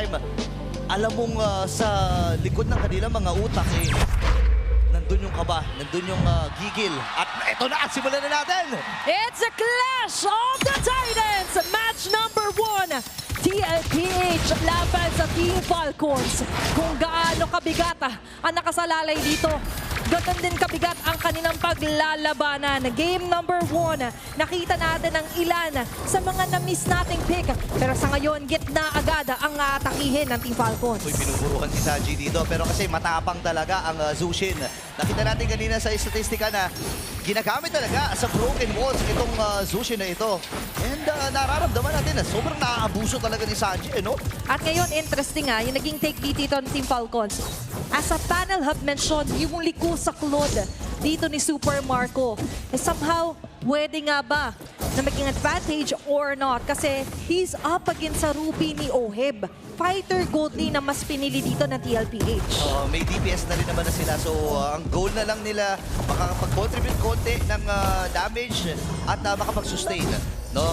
time, alam mong sa likod ng kanilang mga utak nandun yung kaba, nandun yung gigil. At eto na, simulan na natin! It's a clash of the Titans! Match number 1! TLPH laban sa Team Falcons. Kung gaano kabigat ang nakasalalay dito, ganun din kabigat ang kanilang paglalabanan. Game number 1, nakita natin ang ilan sa mga na-miss nating pick. Pero sa ngayon, gitna agad ang atakihin ng Team Falcons. Uy, pinuburuhan si Sanji dito. Pero kasi matapang talaga ang Zushin. Nakita natin kanina sa statistika na ginagamit talaga sa broken walls itong Zushin na ito. And nararamdaman natin na sobrang naaabuso talaga ni Sanji, no? At ngayon, interesting yung naging take dito ng Team Falcons. As a panel have mentioned, yung liko sa Claude dito ni Super Marco. Somehow, pwede nga ba na maging advantage or not? Kasi he's up against sa Ruby ni Oheb. Fighter gold lane na mas pinili dito ng TLPH. May DPS na rin naman na sila. So, ang goal na lang nila, makakapag-contribute konti ng damage at makapag-sustain. No,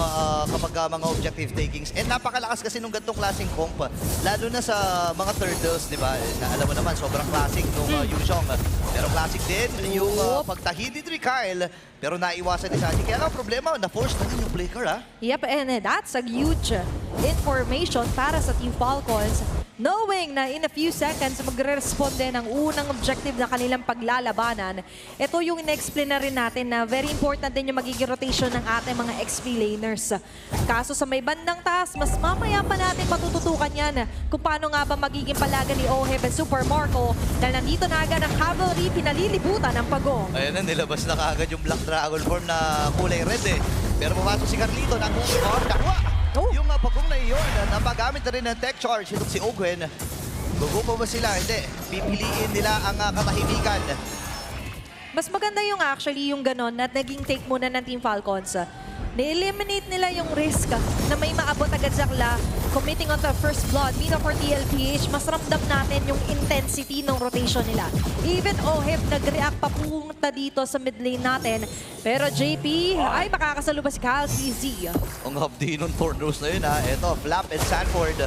kapag mga objective takings. And napakalakas kasi nung ganitong klaseng comp. Lalo na sa mga turtles, di ba? Alam mo naman, sobrang classic nung Yuzhong. Pero classic din yung pagtahi ni Kyle. Pero naiwasan ni Sanji. Kaya lang problema, na-force na din yung flicker, ha? Yep, and that's a huge information para sa Team Falcons. Knowing na in a few seconds magre-respond din ang unang objective na kanilang paglalabanan. Ito yung in-explain na rin natin na very important din yung magiging rotation ng ating mga XP laners. Kaso sa may bandang taas, mas mamaya pa natin matututukan yan kung paano nga ba magiging palagan ni Oheb at Super Marco dahil nandito na agad ang cavalry pinalilibutan ng pagong. Ayan na, nilabas na kaagad yung Black Dragon form na kulay red Pero pumasok si Carlito na nakuha. Yung pagong na iyon, napagamit na rin ng tech charge itong si Ogwen. Gugupo ba sila? Hindi. Pipiliin nila ang katahimikan. Mas maganda yung actually yung ganon na naging take muna ng Team Falcons. Na-eliminate nila yung risk na may maabot agad sa kla committing on the first blood. Dito for TLPH, mas ramdam natin yung intensity ng rotation nila. Even Oheb nag-react pa punta dito sa mid lane natin. Pero JP, ay makakasalubas si Kyle TZ. Ang hapdi ng Tornos na yun Ito, Flap and Sanford.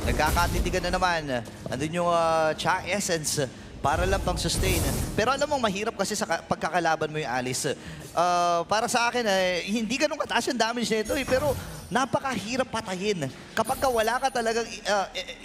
Nagkakatitigan na naman. Andun yung Cha Essence para lang pang sustain. Pero alam mo, mahirap kasi sa pagkakalaban mo yung Alice. Para sa akin, hindi ganun kataas yung damage nito pero napakahirap patayin kapag wala ka talagang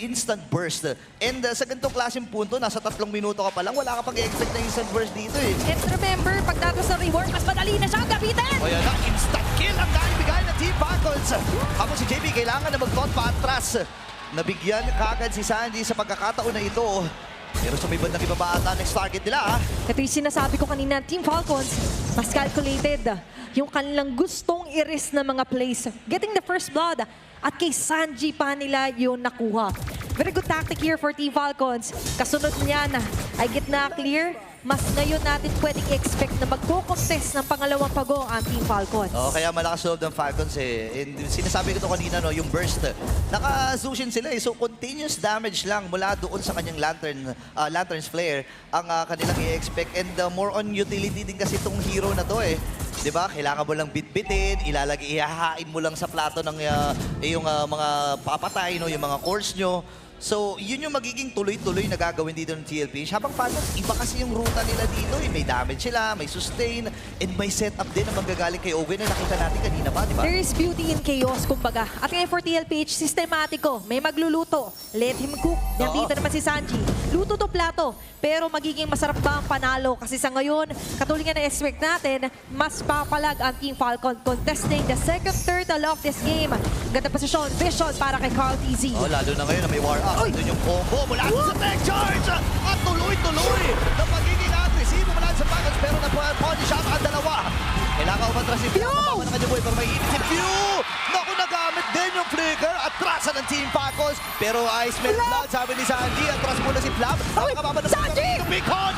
instant burst. And sa ganitong klaseng punto, nasa 3 minuto ka pa lang, wala ka pag-expect na instant burst dito And remember, pagdating sa reward, mas madali na siyang gamitin! O yan na, instant kill ang naibigay ng Team Falcons. Kapag si JP kailangan na mag-thought pa-atras. Nabigyan kaagad si Sandy sa pagkakataon na ito. Pero sa may bandang ibaba ata next target nila Ito yung sinasabi ko kanina, Team Falcons, mas calculated yung kanilang gustong i-risk na mga plays. Getting the first blood at kay Sanji pa nila yung nakuha. Very good tactic here for Team Falcons. Kasunod niyan ay gitna clear. Mas ngayon natin pwedeng i-expect na magko-contest ng pangalawang pagong ang Team Falcons. Kaya malakas loob ng Falcons And sinasabi ko to kanina, yung burst. Naka-Zushin sila So continuous damage lang mula doon sa kanyang Lantern's Flare ang kanilang i-expect. And more on utility din kasi itong hero na to Diba? Kailangan mo lang bitbitin, ihahain mo lang sa plato ng yung mga papatay, yung mga cores nyo. So, yun yung magiging tuloy-tuloy na gagawin dito ng TLP. Habang Falcons, iba kasi yung ruta nila dito. May damage sila, may sustain, and may setup din na manggagaling kay Owen na nakita natin kanina pa, di ba? There is beauty in chaos, kumbaga. At ngayon for TLPH, sistematiko. May magluluto. Let him cook. Nandito naman si Sanji. Luto to plato. Pero magiging masarap ba ang panalo? Kasi sa ngayon, katulad nga na-expect natin, mas papalag ang Team Falcon contesting the second turtle of this game. Ganda posisyon, vision para kay Carl TZ. Lalo na ngayon na may war up. Doon yung combo mula sa tech charge. At tuloy-tuloy na pagiging agresibo mula sa Falcons. Pero na-punish out ang dalawa. Kailangan umatras si Pew. Mababa na kanya boy pero may init si Pew. Naku, nagamit din yung flicker. Atrasan ng Team Falcons. Pero Ice Melt Blood, sabi ni Sanji. Atras muna si Flap. Nakakababa na Sanji! yung Beacon.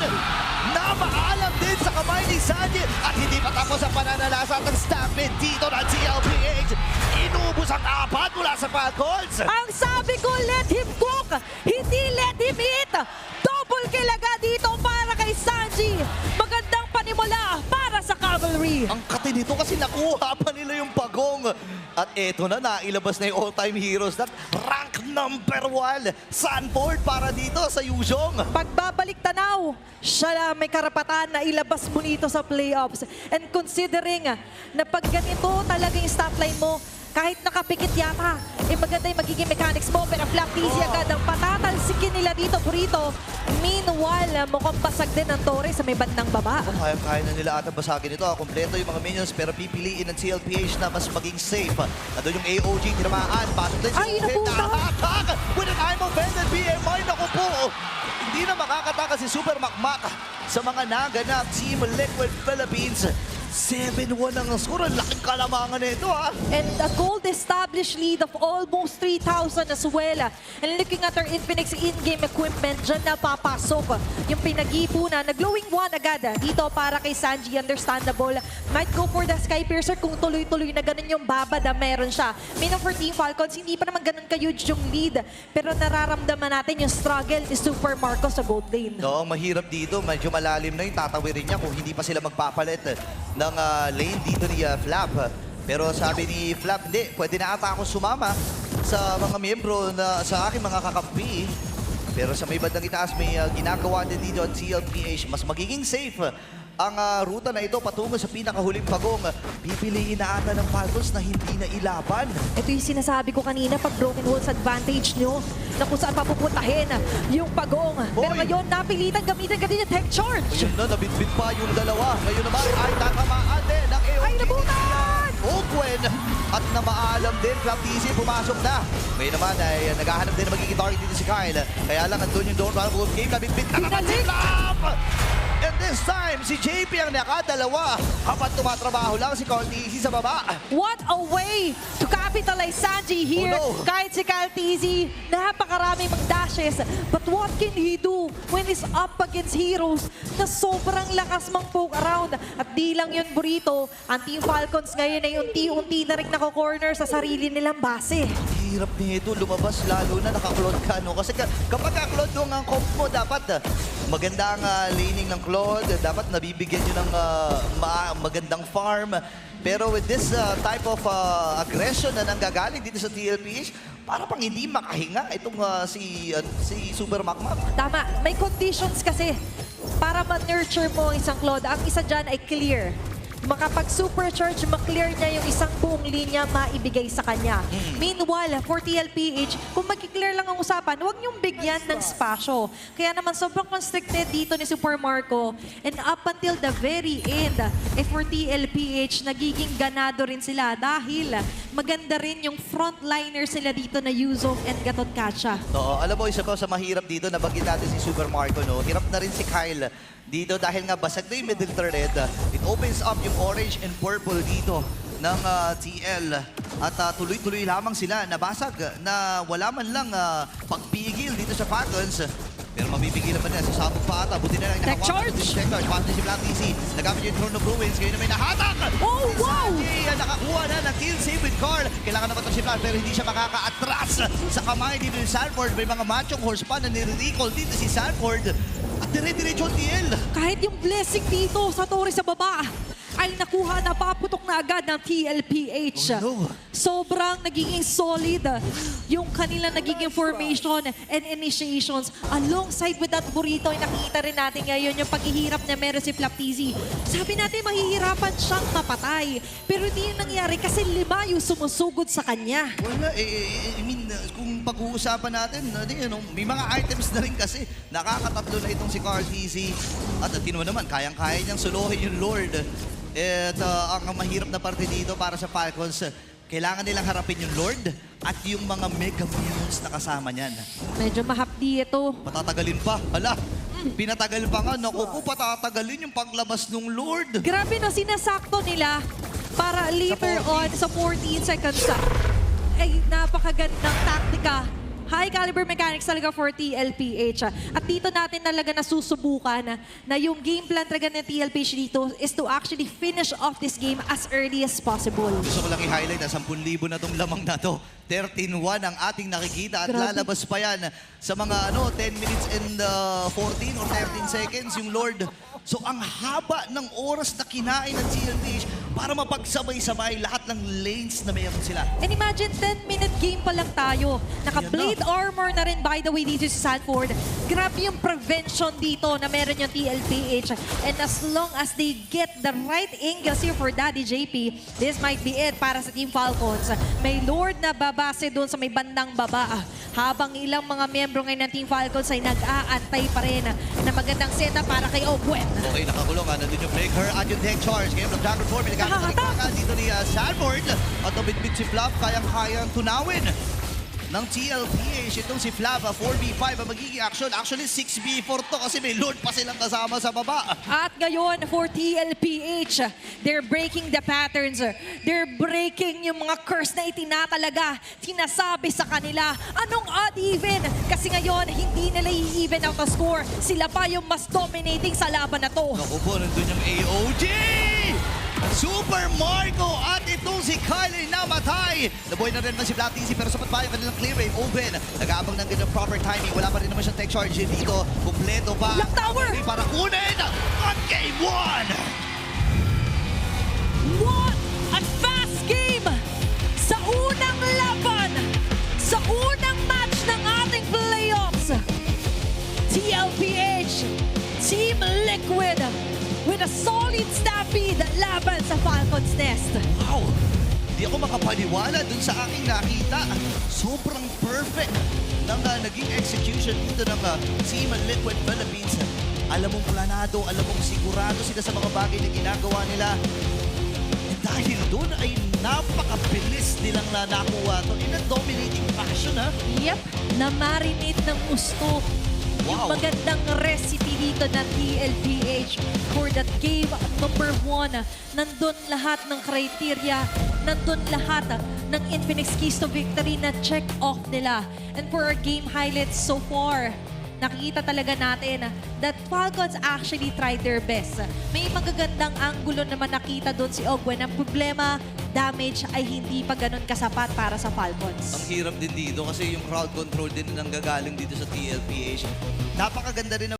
Na maalam din sa kamay ni Sanji. At hindi pa tapos ang pananalasa at ang stampede dito ng TLPH. Inubos ang 4 mula sa Falcons. Ang sabi ko, let him cook, hindi let him eat. Double kill agad dito para kay Sanji. Magandang panimula para sa Cavalry. Ang kati nito kasi nakuha pa nila yung pagong. At eto na, nailabas na yung all-time heroes na rank number 1, Sanford para dito sa Yuzhong. Pagbabalik tanaw, siya na may karapatan na ilabas mo nito sa playoffs. And considering na pag ganito talaga yung stat line mo, kahit nakapikit yata, maganda yung magiging mechanics mo. Pero Flap TZ agad ang patatalsikin nila dito, Burrito. Meanwhile, mukhang basag din ang Torres sa may bandang baba. Kaya na nila ata basagin ito. Kompleto yung mga minions pero pipiliin ng CLPH na mas maging safe. Nandun yung AOG, tinamaan. Pasok din Ay, napunta! Nakakatak with an I'm offended BMI. Naku po! Hindi na makakataka si Super Makmak sa mga naganap Team Liquid Philippines. 7-1 ang score. Ang laking kalamangan nito, ha? And a gold established lead of almost 3,000 as well. And looking at our Infinix in-game equipment, dyan na papasok yung pinag-ipunan. Nag-glowing one agad dito para kay Sanji. Understandable. Might go for the Sky Piercer kung tuloy-tuloy na ganun yung babad na meron siya. Meaning for Team Falcons, hindi pa naman ganun ka-huge yung lead. Pero nararamdaman natin yung struggle ni Super Marco sa gold lane. No, ang mahirap dito. Medyo malalim na yung tatawirin niya kung hindi pa sila magpapalit ng lane dito ni Flap. Pero sabi ni Flap, hindi, pwede na ata ako sumama sa mga miyembro na sa aking mga kakampi. Pero sa may bandang itaas, may ginagawa din dito at CLPH. Mas magiging safe ang ruta na ito patungo sa pinakahuling pagong. Pipiliin na ata ng Falcons na hindi na ilaban. Ito yung sinasabi ko kanina, pag broken walls advantage nyo, na kung saan papupuntahin yung pagong. Pero Hoy! ngayon, napilitan gamitin ka din yung tech charge. Ayun na, nabitbit pa yung dalawa. Ngayon naman ay tatamaan din ng AOG. Ay, nabutan! Ogwen! At na maalam din, Flap TC pumasok na. Ngayon naman ay naghahanap din na magiging target dito si Kyle. Kaya lang andun yung door para buong game. Nabitbit na naman si Flap! And this time, si JP ang nakadalawa. Habang tumatrabaho lang si Carl TC sa baba. What a way to capitalize Sanji here. Oh, no. Kahit si Kyle TZ, napakarami mag-dashes. But what can he do when he's up against heroes na sobrang lakas mang poke around? At di lang yun, Burrito. Ang Team Falcons ngayon ay unti-unti na rin nako-corner sa sarili nilang base. Hirap nito, lumabas lalo na naka-Claude ka, no? Kasi kapag ka-Claude doon ang comp mo, dapat maganda ang laning ng Claude, dapat nabibigyan nyo ng magandang farm. Pero with this type of aggression na nanggagaling dito sa TLPH, para pang hindi makahinga itong si Super Makmak. Tama, may conditions kasi para ma-nurture mo ang isang Claude. Ang isa dyan ay clear. Makapag-supercharge, ma-clear niya yung isang buong linya maibigay sa kanya. Meanwhile, for TLPH, kung mag-clear lang ang usapan, huwag niyong bigyan ng spasyo. Kaya naman sobrang constricted dito ni Super Marco. And up until the very end, for TLPH, nagiging ganado rin sila dahil maganda rin yung frontliners sila dito na Yuzong and Gatot Kacha. Oo, alam mo, isa ko sa mahirap dito, nabanggit natin si Super Marco, no? Hirap na rin si Kyle dito dahil nga basag na yung middle turret. It opens up yung orange and purple dito ng TL. At tuloy-tuloy lamang sila nabasag na wala man lang pagpigil dito sa Falcons. Pero mabibigilan pa nila. Sasabog pa ata. Buti na lang Tech charge! Tech charge. Pass na si Black TC. Nagamit yung Throne of Ruins. Ngayon na may nahatak! Oh, wow! Sanji nakakuha na ng kill save with Carl. Kailangan naman ito si Black pero hindi siya makaka-atras sa kamay dito ni Sanford. May mga machong horse pa na nire-recall dito si Sanford. At dire-diretso ang TL. Kahit yung blessing dito sa Torres sa baba ay nakuha na, paputok na agad ng TLPH. Oh, no. Sobrang nagiging solid yung kanilang nagiging formation and initiations. Alongside with that, Burrito, ay nakikita rin natin ngayon yung paghihirap na meron si Flap TZ. Sabi natin mahihirapan siyang mapatay. Pero hindi yun nangyari kasi 5 yung sumusugod sa kanya. Wala, I mean, kung pag-uusapan natin, may mga items na rin kasi. Nakakatatlo na itong si Carl TZ. At tino naman, kayang-kaya niyang suluhin yung Lord. At ang mahirap na parte dito para sa Falcons, kailangan nilang harapin yung Lord at yung mga Mega Minions na kasama niyan. Medyo mahapdi ito. Patatagalin pa. Hala, pinatagal pa nga. Naku po, patatagalin yung paglabas ng Lord. Grabe no, sinasakto nila para later on sa 14 seconds ay napakagandang taktika. High caliber mechanics talaga for TLPH. At dito natin talaga nasusubukan na yung game plan talaga ng TLPH dito is to actually finish off this game as early as possible. Gusto ko lang i-highlight na 10,000 na itong lamang na to. 13-1 ang ating nakikita at Grabe. lalabas pa yan sa mga 10 minutes and 14 or 13 seconds yung Lord. So ang haba ng oras na kinain ng TLPH para mapagsabay-sabay lahat ng lanes na mayroon sila. And imagine, 10-minute game pa lang tayo. Naka-blade armor na rin, by the way, dito si Sanford. Grabe yung prevention dito na meron yung TLPH. And as long as they get the right angles here for Daddy JP, this might be it para sa Team Falcons. May Lord na babase doon sa may bandang baba. Habang ilang mga miyembro ngayon ng Team Falcons ay nag-aantay pa rin na magandang setup para kay Ogwen. Okay, nakakulong. Nandun yung breaker at yung deck charge. Ngayon ng Dragon Form, nagkakalikpakan dito ni Sanford. At nabitbit si Flav, kayang-kayang tunawin ng TLPH. Itong si Flav, 4v5 ang magiging action. Actually, 6v4 to kasi may Lord pa silang kasama sa baba. At ngayon, for TLPH, they're breaking the patterns. They're breaking yung mga curse na itinatalaga. Sinasabi sa kanila, anong odd even? Kasi ngayon, hindi nila i-even out the score. Sila pa yung mas dominating sa laban na to. Naku po, nandun yung AOG! Super Marco at itong si Kylie namatay. Nabuhay na rin naman si Black TC pero sapat pa yung kanilang clear wave. Open, nag-aabang ng ganyan proper timing. Wala pa rin naman siyang tech charge dito. Kompleto pa. Lock tower! Para kunin on game 1. What a fast game! Sa unang laban, sa unang match ng ating playoffs, TLPH, Team Liquid, with a solid stampede laban sa Falcons Nest. Wow! Di ako makapaniwala dun sa aking nakita. Sobrang perfect ng naging execution dito ng Team Liquid Philippines. Alam mong planado, alam mong sigurado sila sa mga bagay na ginagawa nila. And dahil doon ay napakabilis nilang nakuha to in a dominating fashion, ha? Yep, na-marinate ng gusto. Yung Wow. magandang recipe dito ng TLPH for that game number 1. Nandun lahat ng criteria, nandun lahat ng Infinix Keys to Victory na check off nila. And for our game highlights so far, nakikita talaga natin that Falcons actually tried their best. May magagandang anggulo naman nakita doon si Ogwen. Ang problema, damage ay hindi pa ganun kasapat para sa Falcons. Ang hirap din dito kasi yung crowd control din ang gagaling dito sa TLPH. Napakaganda rin